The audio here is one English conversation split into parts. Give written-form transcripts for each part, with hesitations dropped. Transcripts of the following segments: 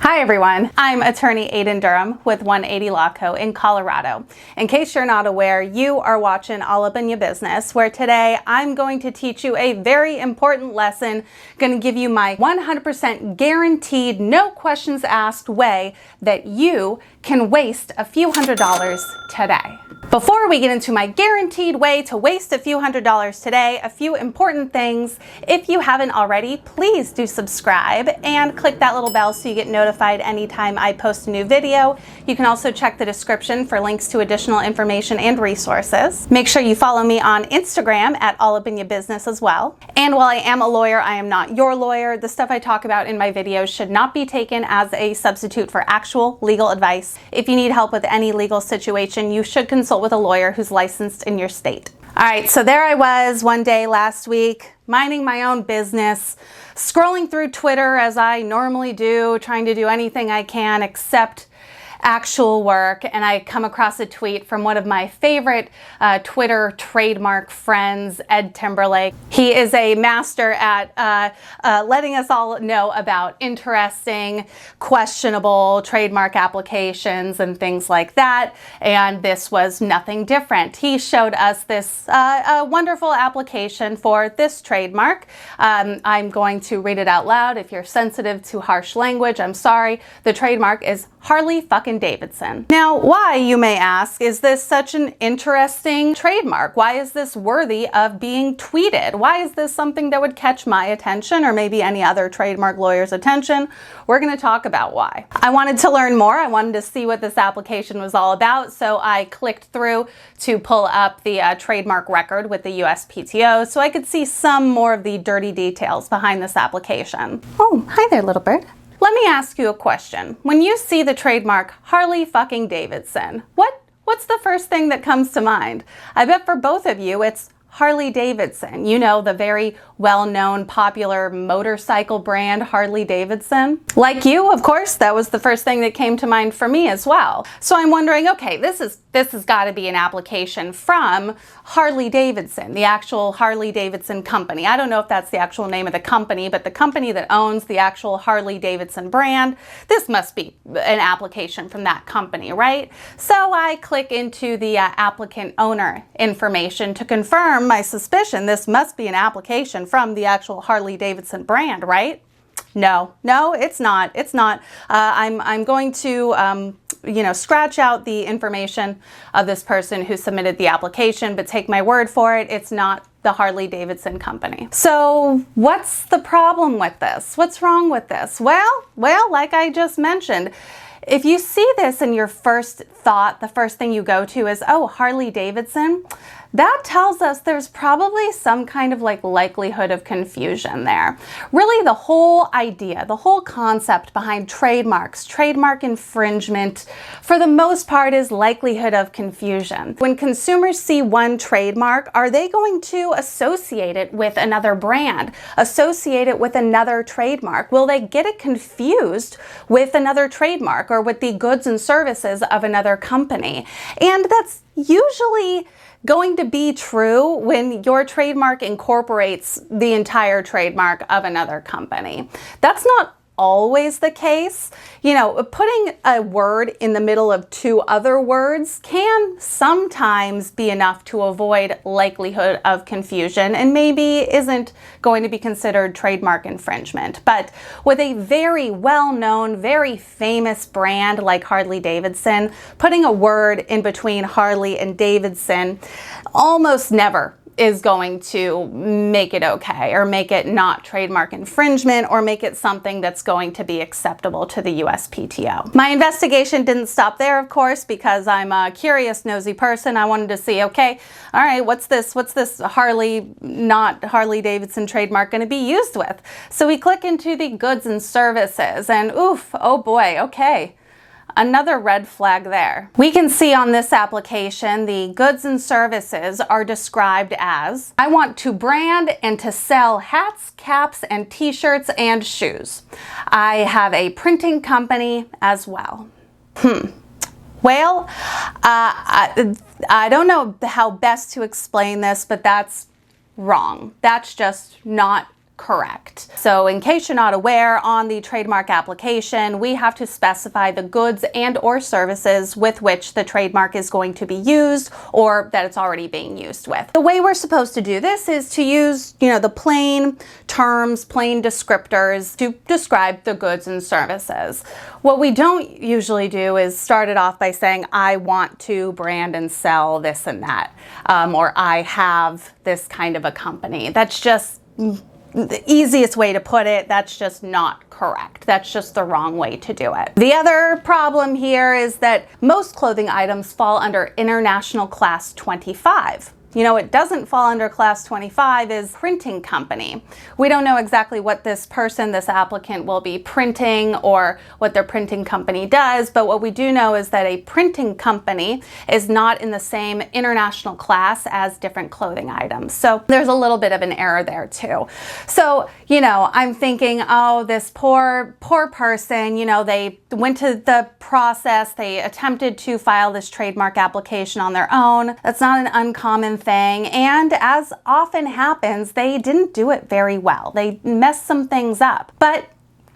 Hi everyone, I'm attorney Aiden Durham with 180 Law Co. in Colorado. In case you're not aware, you are watching All Up in Your Business, where today I'm going to teach you a very important lesson, going to give you my 100% guaranteed, no questions asked way that you can waste a few $100s today. Before we get into my guaranteed way to waste a few $100s today, a few important things. If you haven't already, please do subscribe and click that little bell so you get notified anytime I post a new video. You can also check the description for links to additional information and resources. Make sure you follow me on Instagram at All Up in Your Business as well. And while I am a lawyer, I am not your lawyer. The stuff I talk about in my videos should not be taken as a substitute for actual legal advice. If you need help with any legal situation, you should consult with a lawyer who's licensed in your state. All right, so there I was one day last week, minding my own business, scrolling through Twitter as I normally do, trying to do anything I can except actual work, and I come across a tweet from one of my favorite Twitter trademark friends, Ed Timberlake. He is a master at letting us all know about interesting, questionable trademark applications and things like that, and this was nothing different. He showed us this wonderful application for this trademark. I'm going to read it out loud. If you're sensitive to harsh language, I'm sorry. The trademark is Harley fucking Davidson. Now, why, you may ask, is this such an interesting trademark? Why is this worthy of being tweeted? Why is this something that would catch my attention or maybe any other trademark lawyer's attention? We're going to talk about why. I wanted to learn more. I wanted to see what this application was all about, so I clicked through to pull up the trademark record with the USPTO so I could see some more of the dirty details behind this application. Oh, hi there, little bird. Let me ask you a question. When you see the trademark Harley fucking Davidson, what's the first thing that comes to mind? I bet for both of you it's Harley Davidson. You know, the very well-known popular motorcycle brand Harley Davidson. Like you, of course, that was the first thing that came to mind for me as well. So I'm wondering, okay, this has got to be an application from Harley Davidson, the actual Harley Davidson company. I don't know if that's the actual name of the company, but the company that owns the actual Harley Davidson brand, this must be an application from that company, right? So I click into the applicant owner information to confirm my suspicion. This must be an application from the actual Harley Davidson brand, right? No, it's not. It's not. I'm going to, scratch out the information of this person who submitted the application, but take my word for it, it's not the Harley Davidson company. So what's the problem with this? What's wrong with this? Well, like I just mentioned, if you see this and your first thought, the first thing you go to is, oh, Harley Davidson, that tells us there's probably some kind of likelihood of confusion there. Really, the whole idea, the whole concept behind trademarks, trademark infringement, for the most part is likelihood of confusion. When consumers see one trademark, are they going to associate it with another brand, associate it with another trademark? Will they get it confused with another trademark or with the goods and services of another company? And that's usually going to be true when your trademark incorporates the entire trademark of another company. That's not always the case. You know, putting a word in the middle of two other words can sometimes be enough to avoid likelihood of confusion and maybe isn't going to be considered trademark infringement. But with a very well-known, very famous brand like Harley Davidson, putting a word in between Harley and Davidson almost never is going to make it okay or make it not trademark infringement or make it something that's going to be acceptable to the USPTO. My investigation didn't stop there, of course, because I'm a curious, nosy person. I wanted to see, okay, all right, what's this Harley, not Harley Davidson trademark going to be used with? So we click into the goods and services and oof, oh boy, okay. Another red flag there. We can see on this application the goods and services are described as, I want to brand and to sell hats, caps, and t-shirts and shoes. I have a printing company as well. Well, I don't know how best to explain this, but that's wrong. That's just not correct. So in case you're not aware, on the trademark application, we have to specify the goods and or services with which the trademark is going to be used or that it's already being used with. The way we're supposed to do this is to use, the plain terms, plain descriptors to describe the goods and services. What we don't usually do is start it off by saying, I want to brand and sell this and that, or I have this kind of a company. That's just the easiest way to put it. That's just not correct. That's just the wrong way to do it. The other problem here is that most clothing items fall under International Class 25. It doesn't fall under Class 25 is printing company. We don't know exactly what this applicant will be printing or what their printing company does, but what we do know is that a printing company is not in the same international class as different clothing items. So there's a little bit of an error there too. So, I'm thinking, oh, this poor person, they went to the process, they attempted to file this trademark application on their own. That's not an uncommon thing, and as often happens, they didn't do it very well. They messed some things up. But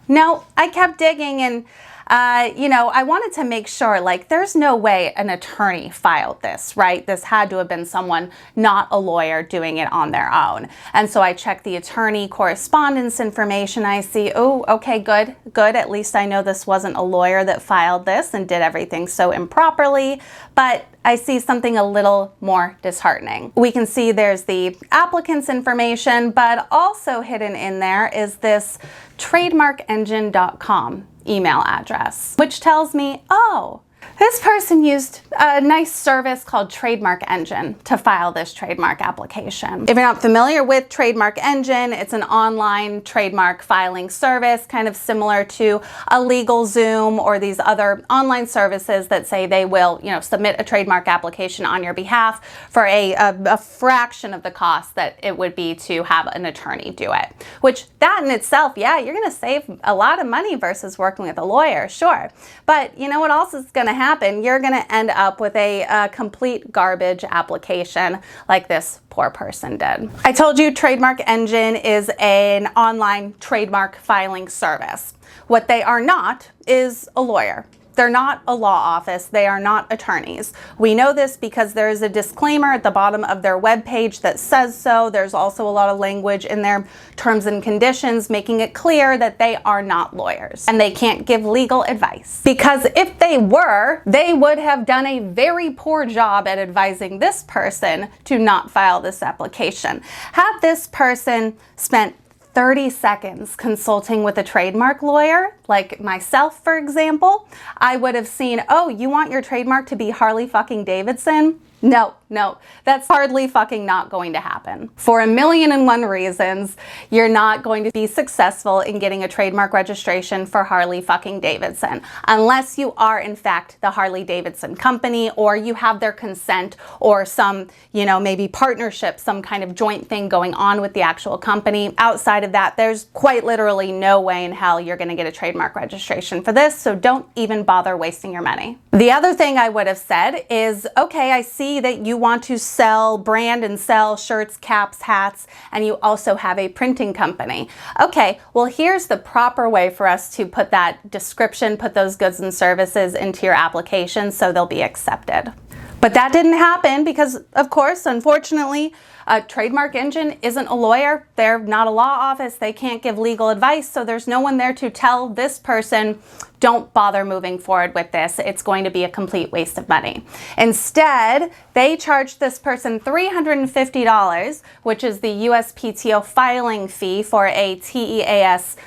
no, I kept digging and I wanted to make sure, there's no way an attorney filed this, right? This had to have been someone, not a lawyer, doing it on their own. And so I checked the attorney correspondence information. I see, oh, okay, good. At least I know this wasn't a lawyer that filed this and did everything so improperly. But I see something a little more disheartening. We can see there's the applicant's information, but also hidden in there is this trademarkengine.com email address, which tells me, oh, this person used a nice service called Trademark Engine to file this trademark application. If you're not familiar with Trademark Engine, it's an online trademark filing service, kind of similar to a LegalZoom or these other online services that say they will, submit a trademark application on your behalf for a fraction of the cost that it would be to have an attorney do it. Which that in itself, yeah, you're going to save a lot of money versus working with a lawyer, sure. But you know what else is going to happen? You're going to end up with a complete garbage application like this poor person did. I told you Trademark Engine is an online trademark filing service. What they are not is a lawyer. They're not a law office. They are not attorneys. We know this because there is a disclaimer at the bottom of their webpage that says so. There's also a lot of language in their terms and conditions making it clear that they are not lawyers and they can't give legal advice. Because if they were, they would have done a very poor job at advising this person to not file this application. Had this person spent 30 seconds consulting with a trademark lawyer, like myself, for example, I would have seen, oh, you want your trademark to be Harley fucking Davidson? No, that's hardly fucking not going to happen. For 1,000,001 reasons, you're not going to be successful in getting a trademark registration for Harley fucking Davidson, unless you are in fact the Harley Davidson company, or you have their consent, or some, maybe partnership, some kind of joint thing going on with the actual company. Outside of that, there's quite literally no way in hell you're gonna get a trademark registration for this, so don't even bother wasting your money. The other thing I would have said is, okay, I see that you want to brand and sell shirts, caps, hats, and you also have a printing company. Okay, well, here's the proper way for us to put that description, put those goods and services into your application so they'll be accepted. But that didn't happen because, of course, unfortunately, Trademark Engine isn't a lawyer. They're not a law office. They can't give legal advice. So there's no one there to tell this person, don't bother moving forward with this. It's going to be a complete waste of money. Instead, they charged this person $350, which is the USPTO filing fee for a TEAS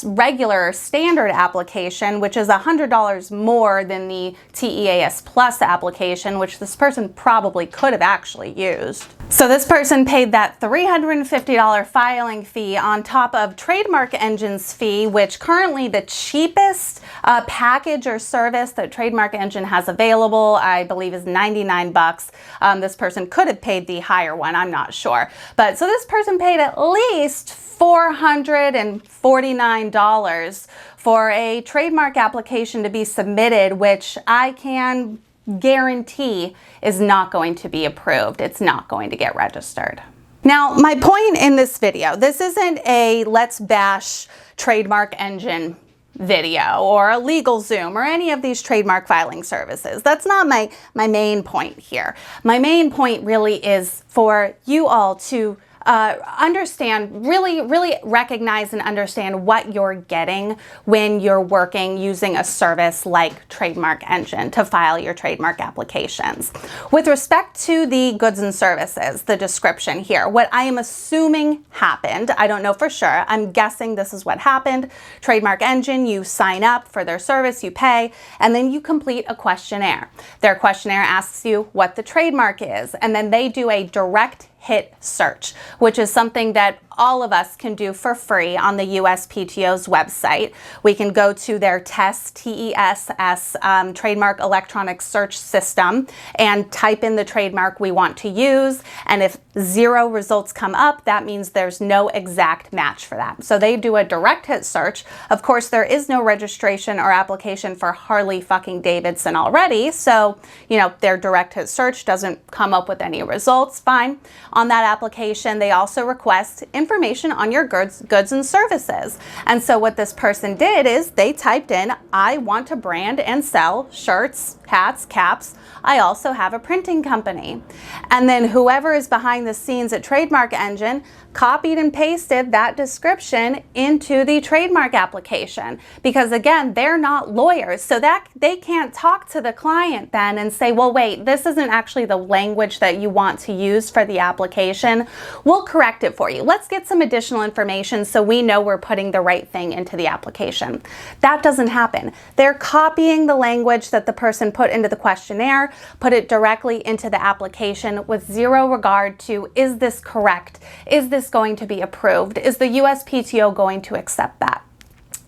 regular standard application, which is $100 more than the TEAS Plus application, which this person probably could have actually used. So this person paid that $350 filing fee on top of Trademark Engine's fee, which currently the cheapest package or service that Trademark Engine has available, I believe, is $99. This person could have paid the higher one, I'm not sure. But so this person paid at least $449 for a trademark application to be submitted, which I can guarantee is not going to be approved. It's not going to get registered. Now, my point in this video, this isn't a let's bash Trademark Engine video or a LegalZoom or any of these trademark filing services. That's not my main point here. My main point really is for you all to understand, really recognize and understand what you're getting when you're working using a service like Trademark Engine to file your trademark applications. With respect to the goods and services, the description here, what I am assuming happened, I don't know for sure, I'm guessing this is what happened. Trademark Engine, you sign up for their service, you pay, and then you complete a questionnaire. Their questionnaire asks you what the trademark is, and then they do a direct hit search, which is something that all of us can do for free on the USPTO's website. We can go to their TESS trademark electronic search system and type in the trademark we want to use. And if 0 results come up, that means there's no exact match for that. So they do a direct hit search. Of course, there is no registration or application for Harley fucking Davidson already. So, you know, their direct hit search doesn't come up with any results. Fine. On that application, they also request information on your goods and services. And so what this person did is they typed in, I want to brand and sell shirts, hats, caps. I also have a printing company. And then whoever is behind the scenes at Trademark Engine copied and pasted that description into the trademark application. Because again, they're not lawyers, so that they can't talk to the client then and say, well, wait, this isn't actually the language that you want to use for the application. We'll correct it for you. Let's get some additional information so we know we're putting the right thing into the application. That doesn't happen. They're copying the language that the person put into the questionnaire, put it directly into the application with 0 regard to, is this correct? Is this going to be approved? Is the USPTO going to accept that?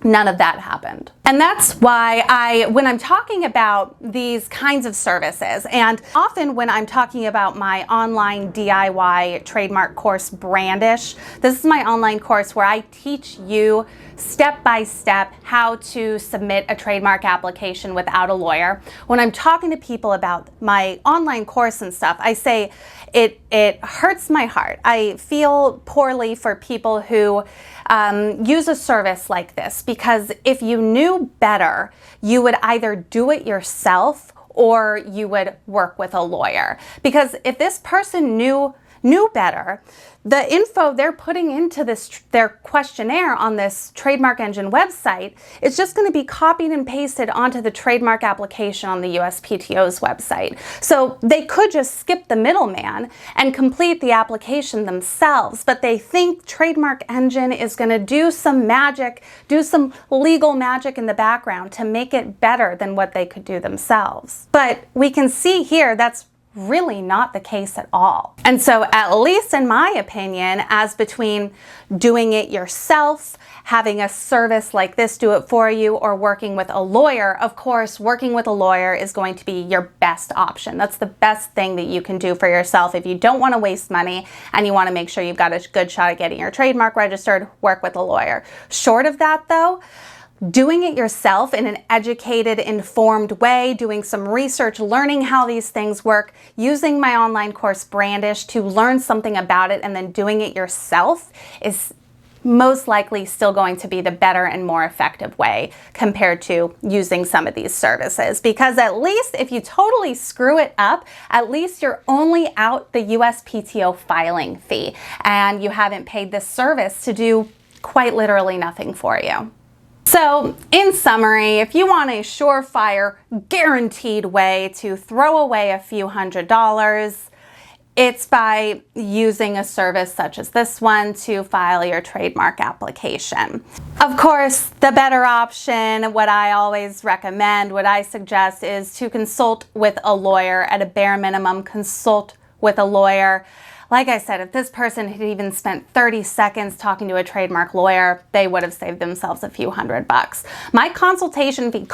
None of that happened. And that's why when I'm talking about these kinds of services, and often when I'm talking about my online DIY trademark course, Brandish, this is my online course where I teach you step by step how to submit a trademark application without a lawyer. When I'm talking to people about my online course and stuff, I say it hurts my heart. I feel poorly for people who use a service like this, because if you knew better, you would either do it yourself or you would work with a lawyer. Because if this person knew better, the info they're putting into their questionnaire on this Trademark Engine website is just going to be copied and pasted onto the trademark application on the USPTO's website. So they could just skip the middleman and complete the application themselves, but they think Trademark Engine is going to do some magic, do some legal magic in the background to make it better than what they could do themselves. But we can see here that's really not the case at all. And so, at least in my opinion, as between doing it yourself, having a service like this do it for you, or working with a lawyer, of course, working with a lawyer is going to be your best option. That's the best thing that you can do for yourself if you don't want to waste money and you want to make sure you've got a good shot at getting your trademark registered. Work with a lawyer. Short of that, though, doing it yourself in an educated, informed way, doing some research, learning how these things work, using my online course Brandish to learn something about it, and then doing it yourself is most likely still going to be the better and more effective way compared to using some of these services. Because at least if you totally screw it up, at least you're only out the USPTO filing fee, and you haven't paid this service to do quite literally nothing for you. So, in summary, if you want a surefire, guaranteed way to throw away a few $100s, it's by using a service such as this one to file your trademark application. Of course, the better option, what I always recommend, what I suggest, is to consult with a lawyer. At a bare minimum, consult with a lawyer. Like I said, if this person had even spent 30 seconds talking to a trademark lawyer, they would have saved themselves a few $100. My consultation fee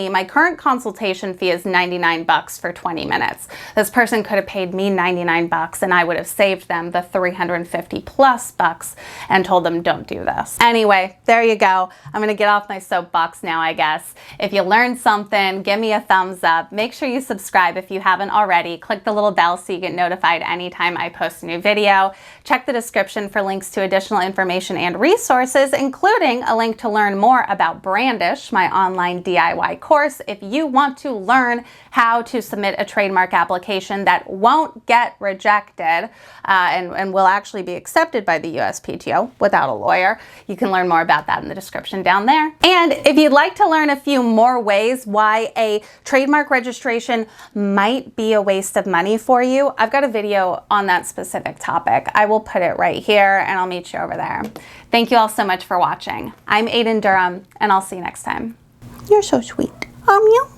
my current consultation fee is $99 for 20 minutes. This person could have paid me $99 and I would have saved them the $350+ and told them, don't do this. Anyway, there you go. I'm gonna get off my soapbox now, I guess. If you learned something, give me a thumbs up. Make sure you subscribe if you haven't already. Click the little bell so you get notified anytime I post post a new video. Check the description for links to additional information and resources, including a link to learn more about Brandish, my online DIY course, if you want to learn how to submit a trademark application that won't get rejected and will actually be accepted by the USPTO without a lawyer. You can learn more about that in the description down there. And if you'd like to learn a few more ways why a trademark registration might be a waste of money for you, I've got a video on that specific topic. I will put it right here and I'll meet you over there. Thank you all so much for watching. I'm Aiden Durham and I'll see you next time. You're so sweet. Yeah.